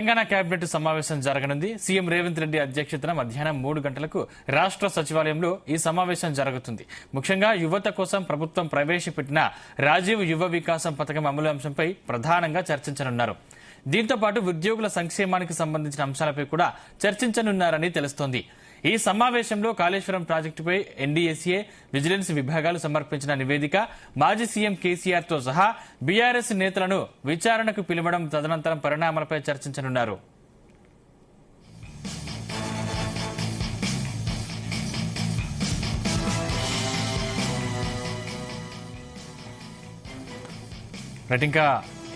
Telangana cabinet సమావేశం జరగనుంది. CM Revanth Reddy అధ్యక్షతన మధ్యాహ్నం 3 గంటలకు రాష్ట్ర సచివాలయంలో ఈ సమావేశం జరుగుతుంది. ముఖ్యంగా యువత కోసం ప్రభుత్వం ప్రవేశపెట్టిన రాజీవ్ యువ వికాసం పథకం అమలు అంశంపై ప్రధానంగా చర్చించనున్నారు. దీంతో పాటు ఉద్యోగుల సంక్షేమానికి సంబంధించిన అంశాలపై కూడా చర్చించనున్నారని తెలుస్తోంది. ఈ సమావేశంలో కాళేశ్వరం ప్రాజెక్టుపై ఎన్డీఎస్ఏ, విజిలెన్స్ విభాగాలు సమర్పించిన నివేదిక, మాజీ సీఎం కేసీఆర్ తో సహా బీఆర్ఎస్ నేతలను విచారణకు పిలవడం తదనంతరం పరిణామాలపై చర్చించనున్నారు. ఇంకా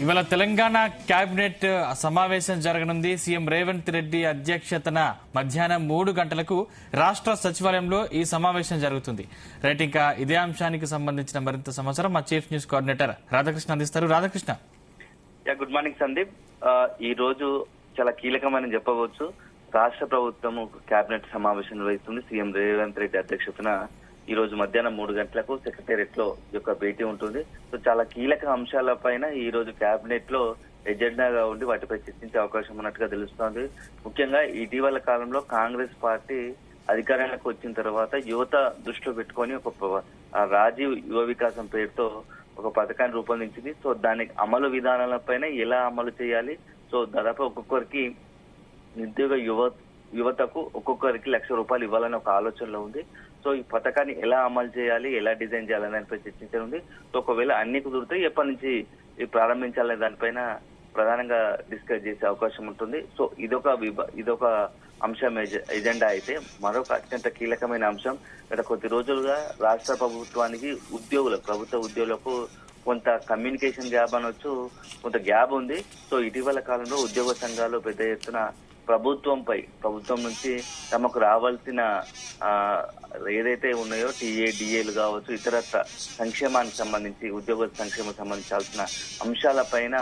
ఇవాళ తెలంగాణ కేబినెట్ సమావేశం జరగనుంది. సీఎం రేవంత్ రెడ్డి అధ్యక్షతన మధ్యాహ్నం 3 గంటలకు రాష్ట్ర సచివాలయంలో ఈ సమావేశం జరుగుతుంది. ఇంకా ఇదే అంశానికి సంబంధించిన మరింత సమాచారం మా చీఫ్ న్యూస్ కోఆర్డినేటర్ రాధాకృష్ణ అందిస్తారు. రాధాకృష్ణ. Good morning Sandeep. ఈ రోజు చాలా కీలకమని చెప్పవచ్చు. రాష్ట్ర ప్రభుత్వం కేబినెట్ సమావేశం నిర్వహిస్తుంది. సీఎం రేవంత్ రెడ్డి అధ్యక్షతన ఈ రోజు మధ్యాహ్నం 3 గంటలకు సెక్రటేరియట్ లో యొక్క భేటీ ఉంటుంది. సో చాలా కీలక అంశాలపైన ఈ రోజు కేబినెట్ లో ఎజెండాగా ఉండి వాటిపై చర్చించే అవకాశం ఉన్నట్టుగా తెలుస్తోంది. ముఖ్యంగా ఇటీవల కాలంలో కాంగ్రెస్ పార్టీ అధికారంలోకి వచ్చిన తర్వాత యువత దృష్టిలో పెట్టుకొని ఒక రాజీవ్ యువ వికాసం పేరుతో ఒక పథకాన్ని రూపొందించింది. సో దాని అమలు విధానాలపైన ఎలా అమలు చేయాలి, సో దాదాపు ఒక్కొక్కరికి నిరుద్యోగ యువతకు ఒక్కొక్కరికి ₹1,00,000 ఇవ్వాలని ఒక ఆలోచనలో ఉంది. సో ఈ పథకాన్ని ఎలా అమలు చేయాలి, ఎలా డిజైన్ చేయాలని దానిపై చర్చించనుంది. సో ఒకవేళ అన్ని కుదిరితే ఎప్పటి నుంచి ప్రారంభించాలనే దానిపైన ప్రధానంగా డిస్కస్ చేసే అవకాశం ఉంటుంది. సో ఇదొక అంశం ఎజెండా. అయితే మరొక అత్యంత కీలకమైన అంశం, గత కొద్ది రోజులుగా రాష్ట్ర ప్రభుత్వానికి ప్రభుత్వ ఉద్యోగులకు కొంత కమ్యూనికేషన్ గ్యాప్ అనొచ్చు, కొంత గ్యాప్ ఉంది. సో ఇటీవల కాలంలో ఉద్యోగ సంఘాలు పెద్ద ఎత్తున ప్రభుత్వం నుంచి తమకు రావాల్సిన ఏదైతే ఉన్నాయో టీఏ, డిఏలు కావచ్చు, ఇతర సంక్షేమానికి సంబంధించి ఉద్యోగ సంక్షేమం సంబంధించాల్సిన అంశాలపైన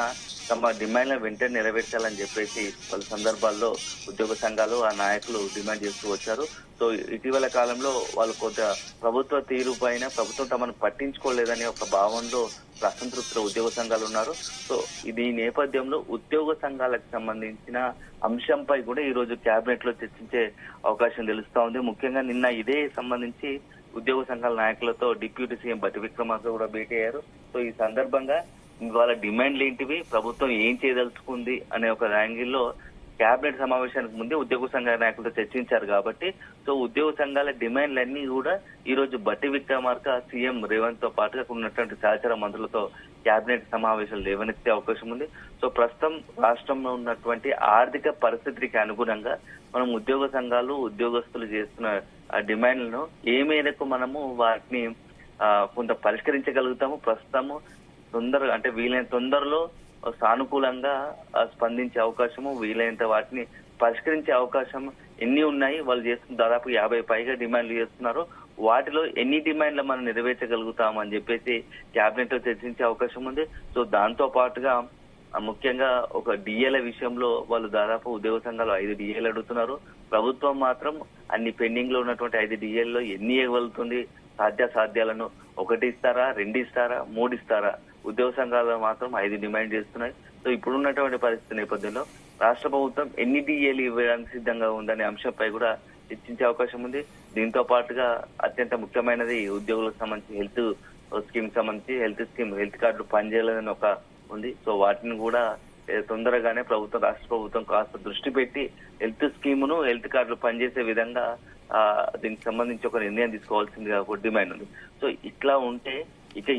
తమ డిమాండ్లను వెంటనే నెరవేర్చాలని చెప్పేసి పలు సందర్భాల్లో ఉద్యోగ సంఘాలు ఆ నాయకులు డిమాండ్ చేస్తూ వచ్చారు. సో ఇటీవల కాలంలో వాళ్ళు కొంత ప్రభుత్వ తీరు పైన ప్రభుత్వం తమను పట్టించుకోలేదనే ఒక భావంలో అసంతృప్తిలో ఉద్యోగ సంఘాలు ఉన్నారు. సో ఇది నేపథ్యంలో ఉద్యోగ సంఘాలకు సంబంధించిన అంశంపై కూడా ఈ రోజు కేబినెట్ లో చర్చించే అవకాశం తెలుస్తా ఉంది. ముఖ్యంగా నిన్న ఇదే సంబంధించి ఉద్యోగ సంఘాల నాయకులతో డిప్యూటీ సీఎం బట్టి విక్రమార్క కూడా భేటీ అయ్యారు. సో ఈ సందర్భంగా వాళ్ళ డిమాండ్లు ఏంటివి, ప్రభుత్వం ఏం చేయదలుచుకుంది అనే ఒక యాంగిల్లో కేబినెట్ సమావేశానికి ముందే ఉద్యోగ సంఘాల నాయకులతో చర్చించారు. కాబట్టి సో ఉద్యోగ సంఘాల డిమాండ్లన్నీ కూడా ఈ రోజు బట్టి విక్రమార్క సీఎం రేవంత్ తో పాటుగా ఉన్నటువంటి సహచర మంత్రులతో కేబినెట్ సమావేశాలు లేవనెత్తే అవకాశం ఉంది. సో ప్రస్తుతం రాష్ట్రంలో ఉన్నటువంటి ఆర్థిక పరిస్థితికి అనుగుణంగా మనం ఉద్యోగ సంఘాలు ఉద్యోగస్తులు చేస్తున్న డిమాండ్లను ఏ మేరకు మనము వాటిని కొంత పరిష్కరించగలుగుతాము, ప్రస్తుతము వీలైన తొందరలో సానుకూలంగా స్పందించే అవకాశము, వీలైనంత వాటిని పరిష్కరించే అవకాశం ఎన్ని ఉన్నాయి, వాళ్ళు చేస్తున్న దాదాపు 50 పైగా డిమాండ్లు చేస్తున్నారు. వాటిలో ఎన్ని డిమాండ్లు మనం నెరవేర్చగలుగుతామని చెప్పేసి కేబినెట్ లో చర్చించే అవకాశం ఉంది. సో దాంతో పాటుగా ముఖ్యంగా ఒక డిఏల విషయంలో వాళ్ళు దాదాపు ఉద్యోగ సంఘాలు 5 డిఏలు అడుగుతున్నారు. ప్రభుత్వం మాత్రం అన్ని పెండింగ్ లో ఉన్నటువంటి 5 డిఏల్లో ఎన్ని ఇవ్వగలుగుతుంది, సాధ్యాలను 1 ఇస్తారా, 2 ఇస్తారా, 3 ఇస్తారా? ఉద్యోగ సంఘాలు మాత్రం 5 డిమాండ్ చేస్తున్నాయి. సో ఇప్పుడున్నటువంటి పరిస్థితి నేపథ్యంలో రాష్ట్ర ప్రభుత్వం ఎన్ని డిఏలు ఇవ్వడానికి సిద్ధంగా ఉందనే అంశంపై కూడా చర్చించే అవకాశం ఉంది. దీంతో పాటుగా అత్యంత ముఖ్యమైనది ఉద్యోగులకు సంబంధించి హెల్త్ స్కీమ్ సంబంధించి హెల్త్ కార్డులు పనిచేయాలని ఒక ఉంది. సో వాటిని కూడా తొందరగానే రాష్ట్ర ప్రభుత్వం కాస్త దృష్టి పెట్టి హెల్త్ కార్డులు పనిచేసే విధంగా దీనికి సంబంధించి ఒక నిర్ణయం తీసుకోవాల్సిందిగా ఒక డిమాండ్ ఉంది. సో ఇట్లా ఉంటే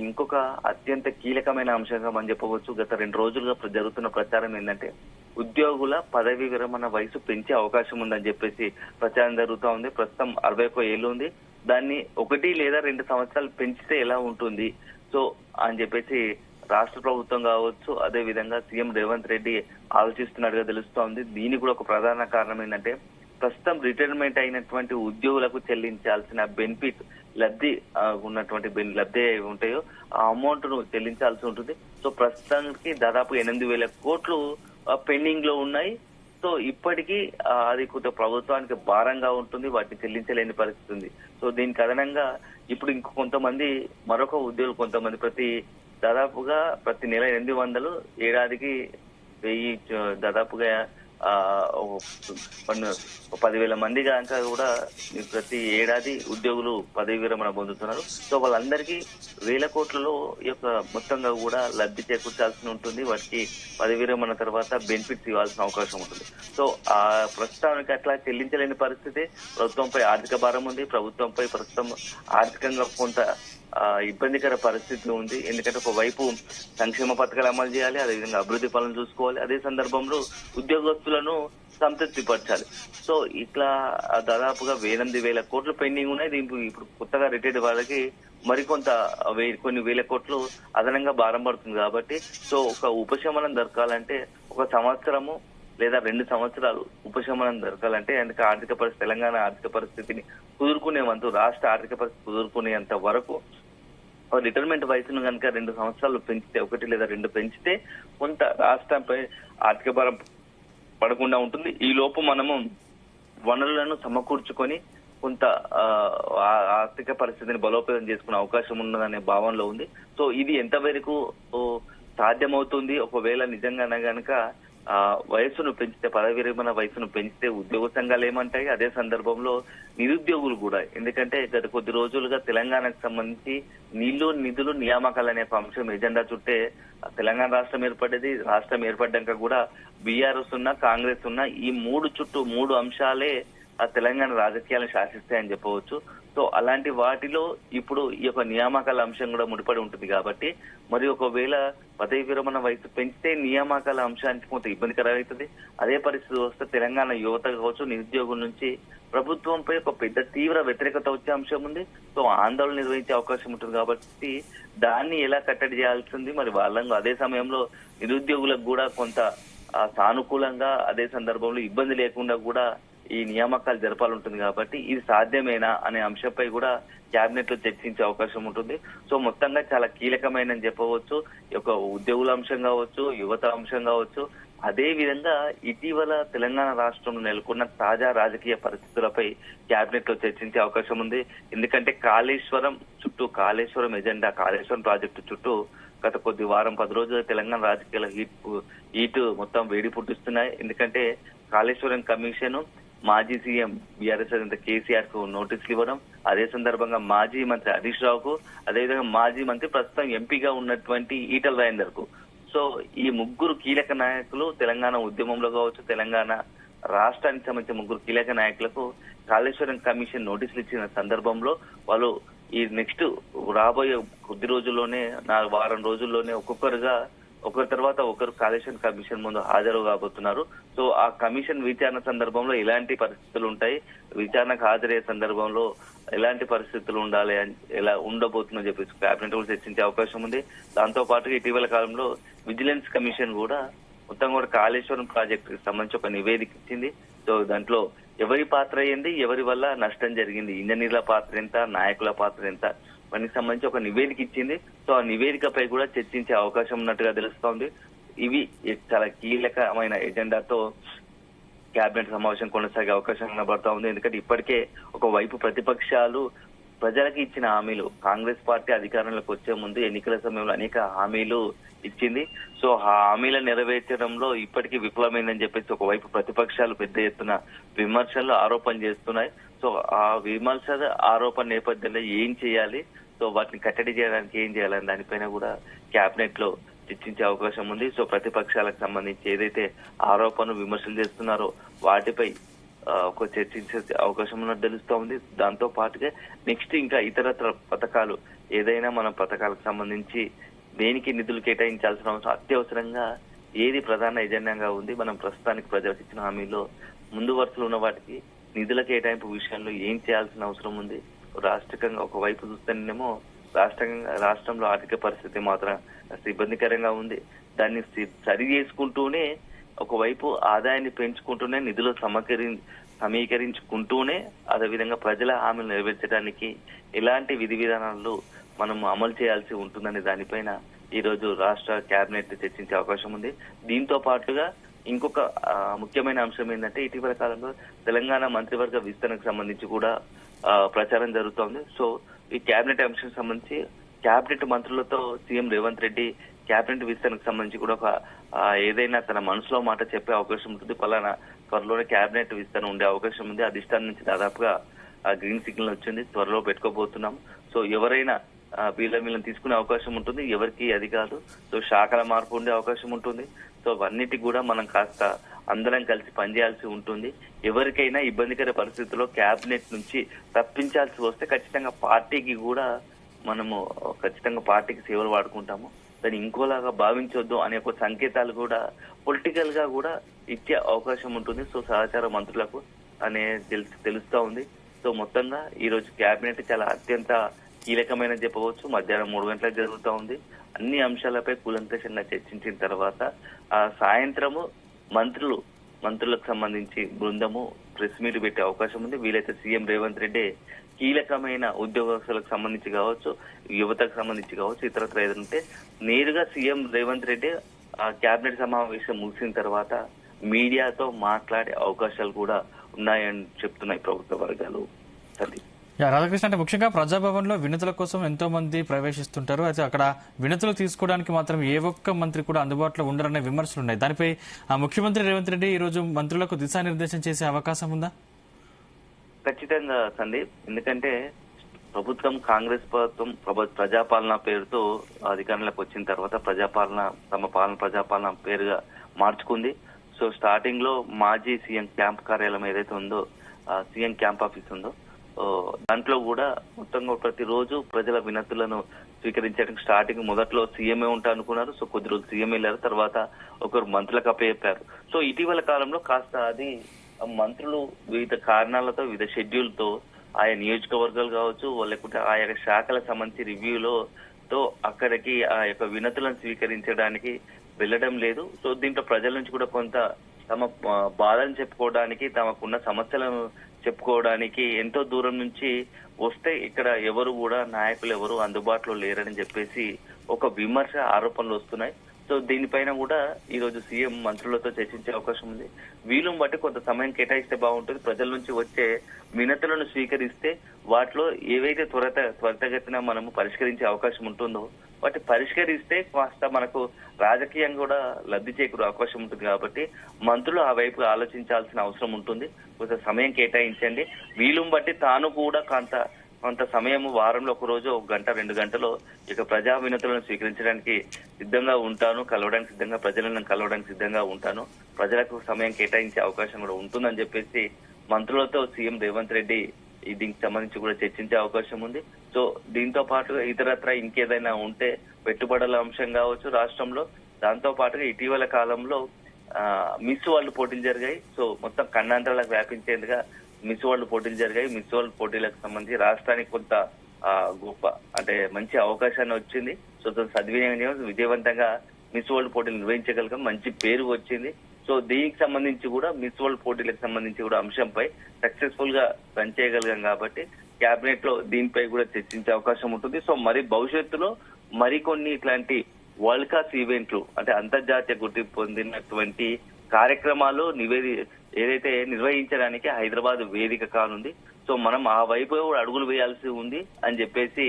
ఇంకొక అత్యంత కీలకమైన అంశంగా మనం చెప్పవచ్చు. గత 2 రోజులుగా జరుగుతున్న ప్రచారం ఏంటంటే ఉద్యోగుల పదవీ విరమణ వయసు పెంచే అవకాశం ఉందని చెప్పేసి ప్రచారం జరుగుతూ ఉంది. ప్రస్తుతం 61 ఏళ్ళు ఉంది. దాన్ని 1 లేదా 2 సంవత్సరాలు పెంచితే ఎలా ఉంటుంది సో అని చెప్పేసి రాష్ట్ర ప్రభుత్వం కావచ్చు, అదే విధంగా సీఎం రేవంత్ రెడ్డి ఆలోచిస్తున్నట్టుగా తెలుస్తోంది. దీనికి కూడా ఒక ప్రధాన కారణం ఏంటంటే ప్రస్తుతం రిటైర్మెంట్ అయినటువంటి ఉద్యోగులకు చెల్లించాల్సిన బెనిఫిట్ లబ్ధి ఉంటాయో ఆ అమౌంట్ ను చెల్లించాల్సి ఉంటుంది. సో ప్రస్తుతానికి దాదాపు 8,000 కోట్లు పెండింగ్ లో ఉన్నాయి. సో ఇప్పటికీ అది కొంత ప్రభుత్వానికి భారంగా ఉంటుంది, వాటిని చెల్లించలేని పరిస్థితి ఉంది. సో దీనికి అదనంగా ఇప్పుడు కొంతమంది మరొక ఉద్యోగులు ప్రతి నెల 800, ఏడాదికి 1000 దాదాపుగా 10,000 మంది కనుక కూడా ప్రతి ఏడాది ఉద్యోగులు పదవి విరమణ పొందుతున్నారు. సో వాళ్ళందరికీ వేల కోట్లలో ఈ యొక్క మొత్తంగా కూడా లబ్ధి చేకూర్చాల్సి ఉంటుంది. వాటికి పదవి విరమణ తర్వాత బెనిఫిట్స్ ఇవ్వాల్సిన అవకాశం ఉంటుంది. సో ఆ ప్రస్తుతానికి అట్లా చెల్లించలేని పరిస్థితి. ప్రభుత్వంపై ఆర్థిక భారం ఉంది. ప్రభుత్వంపై ప్రస్తుతం ఆర్థికంగా కొంత ఇబ్బందికర పరిస్థితి ఉంది. ఎందుకంటే ఒకవైపు సంక్షేమ పథకాలు అమలు చేయాలి, అదేవిధంగా అభివృద్ధి పనులు చూసుకోవాలి, అదే సందర్భంలో ఉద్యోగస్తులను సంతృప్తి పరచాలి. సో ఇట్లా దాదాపుగా 8,000 కోట్లు పెండింగ్ ఉన్నాయి. దీనికి ఇప్పుడు కొత్తగా రిటైర్డ్ వాళ్ళకి మరికొంత కొన్ని వేల కోట్లు అదనంగా భారం పడుతుంది. కాబట్టి సో ఒక ఉపశమనం దొరకాలంటే 1 సంవత్సరము లేదా 2 సంవత్సరాలు ఉపశమనం దొరకాలంటే అందుకే తెలంగాణ ఆర్థిక పరిస్థితిని కుదుర్కొనేంత, రాష్ట్ర ఆర్థిక పరిస్థితి కుదుర్కొనేంత వరకు రిటైర్మెంట్ వయసును కనుక 2 సంవత్సరాలు పెంచితే, 1 లేదా 2 పెంచితే కొంత రాష్ట్రంపై ఆర్థిక భారం పడకుండా ఉంటుంది. ఈ లోపు మనము వనరులను సమకూర్చుకొని కొంత ఆర్థిక పరిస్థితిని బలోపేతం చేసుకునే అవకాశం ఉన్నదనే భావనలో ఉంది. సో ఇది ఎంతవరకు సాధ్యమవుతుంది? ఒకవేళ నిజంగానే గనక వయసును పెంచితే, పదవి విరమణ వయసును పెంచితే ఉద్యోగ సంఘాలు ఏమంటాయి? అదే సందర్భంలో నిరుద్యోగులు కూడా. ఎందుకంటే గత కొద్ది రోజులుగా తెలంగాణకు సంబంధించి నీళ్లు, నిధులు, నియామకాలు అనే అంశం ఎజెండా చుట్టే తెలంగాణ రాష్ట్రం ఏర్పడ్డది. రాష్ట్రం ఏర్పడ్డాక కూడా బీఆర్ఎస్ ఉన్నా, కాంగ్రెస్ ఉన్నా ఈ 3 అంశాలే ఆ తెలంగాణ రాజకీయాలను శాసిస్తాయని చెప్పవచ్చు. సో అలాంటి వాటిలో ఇప్పుడు ఈ యొక్క నియామకాల అంశం కూడా ముడిపడి ఉంటుంది. కాబట్టి మరి ఒకవేళ పదవి విరమణ వయసు పెంచితే నియామకాల అంశానికి కొంత ఇబ్బందికరం అవుతుంది. అదే పరిస్థితి వస్తే తెలంగాణ యువత కావచ్చు, నిరుద్యోగుల నుంచి ప్రభుత్వంపై ఒక పెద్ద తీవ్ర వ్యతిరేకత వచ్చే అంశం ఉంది. సో ఆందోళన నిర్వహించే అవకాశం ఉంటుంది. కాబట్టి దాన్ని ఎలా కట్టడి చేయాల్సింది మరి వాళ్ళంగా. అదే సమయంలో నిరుద్యోగులకు కూడా కొంత సానుకూలంగా, అదే సందర్భంలో ఇబ్బంది లేకుండా కూడా ఈ నియామకాలు జరపాలంటుంది. కాబట్టి ఇది సాధ్యమేనా అనే అంశంపై కూడా కేబినెట్ లో చర్చించే అవకాశం ఉంటుంది. సో మొత్తంగా చాలా కీలకమైన చెప్పవచ్చు. ఈ యొక్క ఉద్యోగుల అంశం కావచ్చు, యువత అంశం కావచ్చు, అదే విధంగా ఇటీవల తెలంగాణ రాష్ట్రంలో నెలకొన్న తాజా రాజకీయ పరిస్థితులపై కేబినెట్ లో చర్చించే అవకాశం ఉంది. ఎందుకంటే కాళేశ్వరం ఎజెండా, కాళేశ్వరం ప్రాజెక్టు చుట్టూ గత కొద్ది వారం 10 రోజులుగా తెలంగాణ రాజకీయాల హీట్ మొత్తం వేడి పుట్టిస్తున్నాయి. ఎందుకంటే కాళేశ్వరం కమిషన్ మాజీ సీఎం బీఆర్ఎస్ అధినేత కేసీఆర్ కు నోటీసులు ఇవ్వడం, అదే సందర్భంగా మాజీ మంత్రి హరీష్ రావుకు, అదేవిధంగా మాజీ మంత్రి ప్రస్తుతం ఎంపీగా ఉన్నటువంటి ఈటల రాజేందర్ కు. సో ఈ 3 కీలక నాయకులు తెలంగాణ ఉద్యమంలో కావచ్చు, తెలంగాణ రాష్ట్రానికి సంబంధించిన 3 కీలక నాయకులకు కాళేశ్వరం కమిషన్ నోటీసులు ఇచ్చిన సందర్భంలో వాళ్ళు ఈ నెక్స్ట్ రాబోయే కొద్ది రోజుల్లోనే, వారం రోజుల్లోనే ఒకరి తర్వాత ఒకరు కాళేశ్వరం కమిషన్ ముందు హాజరు కాబోతున్నారు. సో ఆ కమిషన్ విచారణ సందర్భంలో ఎలాంటి పరిస్థితులు ఉంటాయి, విచారణకు హాజరయ్యే సందర్భంలో ఎలాంటి పరిస్థితులు ఉండాలి, ఎలా ఉండబోతుందని చెప్పేసి కేబినెట్ కూడా చర్చించే అవకాశం ఉంది. దాంతో పాటుగా ఇటీవల కాలంలో విజిలెన్స్ కమిషన్ కూడా మొత్తం కూడా కాళేశ్వరం ప్రాజెక్టుకి సంబంధించి ఒక నివేదిక ఇచ్చింది. సో దాంట్లో ఎవరి పాత్ర ఏంది, ఎవరి వల్ల నష్టం జరిగింది, ఇంజనీర్ల పాత్ర ఎంత, నాయకుల పాత్ర ఎంత, వానికి సంబంధించి ఒక నివేదిక ఇచ్చింది. సో ఆ నివేదికపై కూడా చర్చించే అవకాశం ఉన్నట్టుగా తెలుస్తోంది. ఇవి చాలా కీలకమైన ఎజెండాతో కేబినెట్ సమావేశం కొనసాగే అవకాశం కనబడతా ఉంది. ఎందుకంటే ఇప్పటికే ఒకవైపు ప్రతిపక్షాలు ప్రజలకు ఇచ్చిన హామీలు, కాంగ్రెస్ పార్టీ అధికారంలోకి వచ్చే ముందు ఎన్నికల సమయంలో అనేక హామీలు ఇచ్చింది. సో ఆ హామీలను నెరవేర్చడంలో ఇప్పటికీ విఫలమైందని చెప్పేసి ఒకవైపు ప్రతిపక్షాలు పెద్ద ఎత్తున విమర్శలు, ఆరోపణలు చేస్తున్నాయి. సో ఆ విమర్శ, ఆరోపణ నేపథ్యంలో ఏం చేయాలి, సో వాటిని కట్టడి చేయడానికి ఏం చేయాలని దానిపైన కూడా కేబినెట్ లో చర్చించే అవకాశం ఉంది. సో ప్రతిపక్షాలకు సంబంధించి ఏదైతే ఆరోపణలు, విమర్శలు చేస్తున్నారో వాటిపై ఒక చర్చించే అవకాశం ఉన్నట్టు తెలుస్తూ ఉంది. దాంతో పాటుగా నెక్స్ట్ ఇంకా ఇతరత్ర పథకాలు, ఏదైనా మన పథకాలకు సంబంధించి దేనికి నిధులు కేటాయించాల్సిన అవసరం, అత్యవసరంగా ఏది ప్రధాన ఎజెండాగా ఉంది, మనం ప్రస్తుతానికి ప్రజలకు ఇచ్చిన హామీలో ముందు వరుసలో ఉన్న వాటికి నిధుల కేటాయింపు విషయంలో ఏం చేయాల్సిన అవసరం ఉంది. రాష్ట్రీయంగా ఒకవైపు చూస్తేనేమో రాష్ట్రంలో ఆర్థిక పరిస్థితి మాత్రం ఇబ్బందికరంగా ఉంది. దాన్ని సరి చేసుకుంటూనే ఒకవైపు ఆదాయాన్ని పెంచుకుంటూనే, నిధులు సమీకరించుకుంటూనే, అదేవిధంగా ప్రజల హామీలు నెరవేర్చడానికి ఎలాంటి విధి విధానాలు మనం అమలు చేయాల్సి ఉంటుందనే దానిపైన ఈ రోజు రాష్ట్ర కేబినెట్ చర్చించే అవకాశం ఉంది. దీంతో పాటుగా ఇంకొక ముఖ్యమైన అంశం ఏంటంటే ఇటీవల కాలంలో తెలంగాణ మంత్రివర్గ విస్తరణకు సంబంధించి కూడా ప్రచారం జరుగుతోంది. సో ఈ కేబినెట్ అంశం సంబంధించి కేబినెట్ మంత్రులతో సీఎం రేవంత్ రెడ్డి క్యాబినెట్ విస్తరణకు సంబంధించి కూడా ఒక ఏదైనా తన మనసులో మాట చెప్పే అవకాశం ఉంటుంది. పలానా త్వరలోనే క్యాబినెట్ విస్తరణ ఉండే అవకాశం ఉంది. అధిష్టానం నుంచి దాదాపుగా గ్రీన్ సిగ్నల్ వచ్చింది, త్వరలో పెట్టుకోబోతున్నాం. సో ఎవరైనా వీళ్ళని తీసుకునే అవకాశం ఉంటుంది, ఎవరికి అది కాదు. సో శాఖల మార్పు ఉండే అవకాశం ఉంటుంది. సో అవన్నిటికి కూడా మనం కాస్త అందరం కలిసి పనిచేయాల్సి ఉంటుంది. ఎవరికైనా ఇబ్బందికర పరిస్థితుల్లో క్యాబినెట్ నుంచి తప్పించాల్సి వస్తే ఖచ్చితంగా పార్టీకి కూడా మనము పార్టీకి సేవలు వాడుకుంటాము. దాన్ని ఇంకోలాగా భావించొద్దు అనే ఒక సంకేతాలు కూడా పొలిటికల్ గా కూడా ఇచ్చే అవకాశం ఉంటుంది. సో సహచార మంత్రులకు అనే తెలుస్తా ఉంది. సో మొత్తంగా ఈ రోజు క్యాబినెట్ చాలా అత్యంత కీలకమైన చెప్పవచ్చు. మధ్యాహ్నం 3 గంటలకు జరుగుతూ ఉంది. అన్ని అంశాలపై కూలంకషంగా చర్చించిన తర్వాత సాయంత్రము మంత్రులకు సంబంధించి బృందము ప్రెస్ మీట్ పెట్టే అవకాశం ఉంది. వీలైతే సీఎం రేవంత్ రెడ్డి కీలకమైన ఉద్యోగస్తులకు సంబంధించి కావచ్చు, యువతకు సంబంధించి కావచ్చు, ఇతరత్ర ఏదంటే నేరుగా సీఎం రేవంత్ రెడ్డి కేబినెట్ సమావేశం ముగిసిన తర్వాత మీడియాతో మాట్లాడే అవకాశాలు కూడా ఉన్నాయని చెప్తున్నాయి ప్రభుత్వ వర్గాలు. రాధాకృష్ణ, అంటే ముఖ్యంగా ప్రజాభవన్ లో వినతుల కోసం ఎంతో మంది ప్రవేశిస్తుంటారు. అయితే అక్కడ వినతులు తీసుకోవడానికి మాత్రం ఏ ఒక్క మంత్రి కూడా అందుబాటులో ఉండరనే విమర్శలు ఉన్నాయి. దానిపై ముఖ్యమంత్రి రేవంత్ రెడ్డి ఈ రోజు మంత్రులకు దిశానిర్దేశం చేసే అవకాశం ఉందా? ఖచ్చితంగా సందీప్, ఎందుకంటే ప్రభుత్వం కాంగ్రెస్ ప్రభుత్వం ప్రజాపాలన పేరుతో అధికారంలోకి వచ్చిన తర్వాత ప్రజాపాలన పేరుగా మార్చుకుంది. సో స్టార్టింగ్ లో మాజీ సీఎం క్యాంప్ కార్యాలయం ఏదైతే ఉందో, సీఎం క్యాంప్ ఆఫీస్ ఉందో, దాంట్లో కూడా మొత్తంగా ప్రతిరోజు ప్రజల వినతులను స్వీకరించడానికి స్టార్టింగ్ మొదట్లో సీఎంఏ ఉంటా అనుకున్నారు. సో కొద్ది రోజులు సీఎం వెళ్ళారు, తర్వాత ఒకరు మంత్రులకు అప్పచెప్పారు. సో ఇటీవల కాలంలో కాస్త అది మంత్రులు వివిధ కారణాలతో వివిధ షెడ్యూల్తో ఆయా నియోజకవర్గాలు కావచ్చు, లేకుంటే ఆయా శాఖలకు సంబంధించి రివ్యూలో అక్కడికి ఆ యొక్క వినతులను స్వీకరించడానికి వెళ్ళడం లేదు. సో దీంట్లో ప్రజల నుంచి కూడా కొంత తమ బాధను చెప్పుకోవడానికి, తమకున్న సమస్యలను చెప్పుకోవడానికి ఎంతో దూరం నుంచి వస్తే ఇక్కడ నాయకులు ఎవరు అందుబాటులో లేరని చెప్పేసి ఒక విమర్శ ఆరోపణలు వస్తున్నాయి. సో దీనిపైన కూడా ఈ రోజు సీఎం మంత్రులతో చర్చించే అవకాశం ఉంది. వీలును బట్టి కొంత సమయం కేటాయిస్తే బాగుంటుంది. ప్రజల నుంచి వచ్చే వినతులను స్వీకరిస్తే వాటిలో ఏవైతే త్వరితగతిన మనము పరిష్కరించే అవకాశం ఉంటుందో వాటి పరిష్కరిస్తే కాస్త మనకు రాజకీయంగా కూడా లబ్ధి చేకూరే అవకాశం ఉంటుంది. కాబట్టి మంత్రులు ఆ వైపు ఆలోచించాల్సిన అవసరం ఉంటుంది. కొంత సమయం కేటాయించండి. వీలును బట్టి తాను కూడా కొంత సమయం వారంలో ఒక రోజు 1 గంట 2 గంటలో ఇక ప్రజా వినతులను స్వీకరించడానికి సిద్ధంగా ఉంటాను, ప్రజలను కలవడానికి సిద్ధంగా ఉంటాను, ప్రజలకు సమయం కేటాయించే అవకాశం కూడా ఉంటుందని చెప్పేసి మంత్రులతో సీఎం రేవంత్ రెడ్డి దీనికి సంబంధించి కూడా చర్చించే అవకాశం ఉంది. సో దీంతో పాటుగా ఇతరత్ర ఇంకేదైనా ఉంటే పెట్టుబడుల అంశం కావచ్చు రాష్ట్రంలో, దాంతో పాటుగా ఇటీవల కాలంలో మిస్ వరల్డ్ పోటీలు జరిగాయి. సో మొత్తం ఖండాంతరాలకు వ్యాపించేందుగా మిస్ వరల్డ్ పోటీలు జరిగాయి. మిస్ వరల్డ్ పోటీలకు సంబంధించి రాష్ట్రానికి కొంత గొప్ప మంచి అవకాశాన్ని వచ్చింది. సో సద్వినియోగం విజయవంతంగా మిస్ వరల్డ్ పోటీలు నిర్వహించగలిగాం, మంచి పేరు వచ్చింది. సో దీనికి సంబంధించి కూడా మిస్ వరల్డ్ పోటీలకు సంబంధించి కూడా అంశంపై సక్సెస్ఫుల్ గా రన్ చేయగలిగాం కాబట్టి కేబినెట్ లో దీనిపై కూడా చర్చించే అవకాశం ఉంటుంది. సో మరి భవిష్యత్తులో మరికొన్ని ఇట్లాంటి వరల్డ్ క్లాస్ ఈవెంట్లు అంతర్జాతీయ గుర్తింపు పొందినటువంటి కార్యక్రమాలు ఏదైతే నిర్వహించడానికి హైదరాబాద్ వేదిక కానుంది. సో మనం ఆ వైపు అడుగులు వేయాల్సి ఉంది అని చెప్పేసి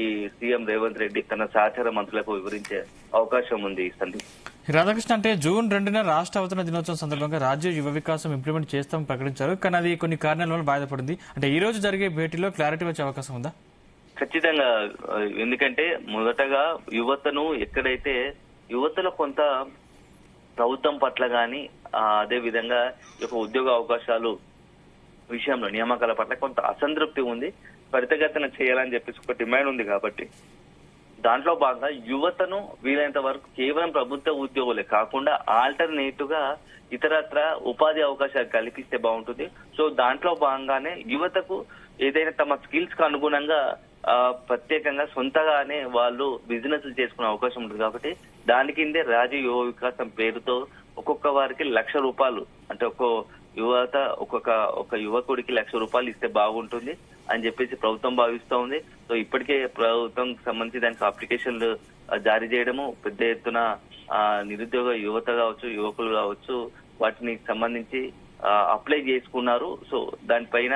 ఈ సీఎం రేవంత్ రెడ్డి తన సహచార మంత్రులకు వివరించే అవకాశం ఉంది. సందీప్, రాధాకృష్ణ, అంటే జూన్ 2న రాష్ట్ర అవతరణ దినోత్సవం సందర్భంగా రాజ్య యువ వికాసం ఇంప్లిమెంట్ చేస్తామని ప్రకటించారు. కానీ అది కొన్ని కారణాల వల్ల బాధపడింది. అంటే ఈ రోజు జరిగే భేటీలో క్లారిటీ వచ్చే అవకాశం ఉందా? ఖచ్చితంగా. ఎందుకంటే మొదటగా ఎక్కడైతే యువతలో కొంత ప్రభుత్వం పట్ల గాని అదే విధంగా ఉద్యోగ అవకాశాలు విషయంలో నియామకాల పట్ల కొంత అసంతృప్తి ఉంది. త్వరితగతిన చేయాలని చెప్పేసి ఒక డిమాండ్ ఉంది. కాబట్టి దాంట్లో భాగంగా యువతను వీలైనంత వరకు కేవలం ప్రభుత్వ ఉద్యోగులే కాకుండా ఆల్టర్నేటివ్ గా ఇతరత్ర ఉపాధి అవకాశాలు కల్పిస్తే బాగుంటుంది. సో దాంట్లో భాగంగానే యువతకు ఏదైనా తమ స్కిల్స్ కు అనుగుణంగా ప్రత్యేకంగా సొంతగానే వాళ్ళు బిజినెస్ చేసుకునే అవకాశం ఉంటుంది. కాబట్టి దాని కిందే రాజీవ్ యువ వికాసం పేరుతో ఒక్కొక్క వారికి ₹1,00,000 ఒక యువకుడికి ₹1,00,000 ఇస్తే బాగుంటుంది అని చెప్పేసి ప్రభుత్వం భావిస్తూ ఉంది. సో ఇప్పటికే ప్రభుత్వం సంబంధించి దానికి అప్లికేషన్లు జారీ చేయడము, పెద్ద ఎత్తున నిరుద్యోగ యువత కావచ్చు, యువకులు కావచ్చు, వాటిని సంబంధించి అప్లై చేసుకున్నారు. సో దానిపైన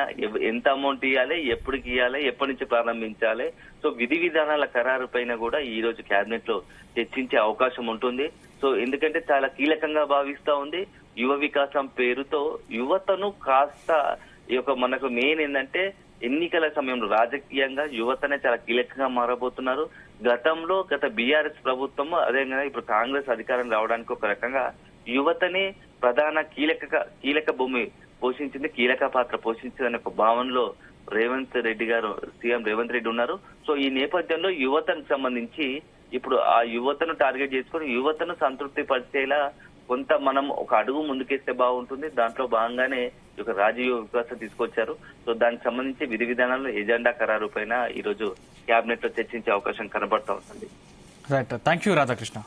ఎంత అమౌంట్ ఇవ్వాలి, ఎప్పటికి ఇవ్వాలి, ఎప్పటి నుంచి ప్రారంభించాలి, సో విధి విధానాల ఖరారు పైన కూడా ఈ రోజు కేబినెట్ లో చర్చించే అవకాశం ఉంటుంది. సో ఎందుకంటే చాలా కీలకంగా భావిస్తా ఉంది. యువ వికాసం పేరుతో యువతను కాస్త ఈ యొక్క మనకు మెయిన్ ఏంటంటే ఎన్నికల సమయంలో రాజకీయంగా యువతనే చాలా కీలకంగా మారబోతున్నారు. గత బీఆర్ఎస్ ప్రభుత్వం అదేవిధంగా ఇప్పుడు కాంగ్రెస్ అధికారం రావడానికి ఒక రకంగా యువతని ప్రధాన కీలక భూమి పోషించింది, కీలక పాత్ర పోషించింది అనే ఒక భావనలో సీఎం రేవంత్ రెడ్డి ఉన్నారు. సో ఈ నేపథ్యంలో యువతకు సంబంధించి ఇప్పుడు ఆ యువతను టార్గెట్ చేసుకుని యువతను సంతృప్తి పరిచేలా కొంత మనం ఒక అడుగు ముందుకేస్తే బాగుంటుంది. దాంట్లో భాగంగానే ఈ యొక్క రాజీవ్ వికాసం తీసుకొచ్చారు. సో దానికి సంబంధించి విధి విధానాలు ఎజెండా ఖరారు పైన ఈ రోజు కేబినెట్ లో చర్చించే అవకాశం కనబడతా ఉంటుంది. Right, thank you Radhakrishna.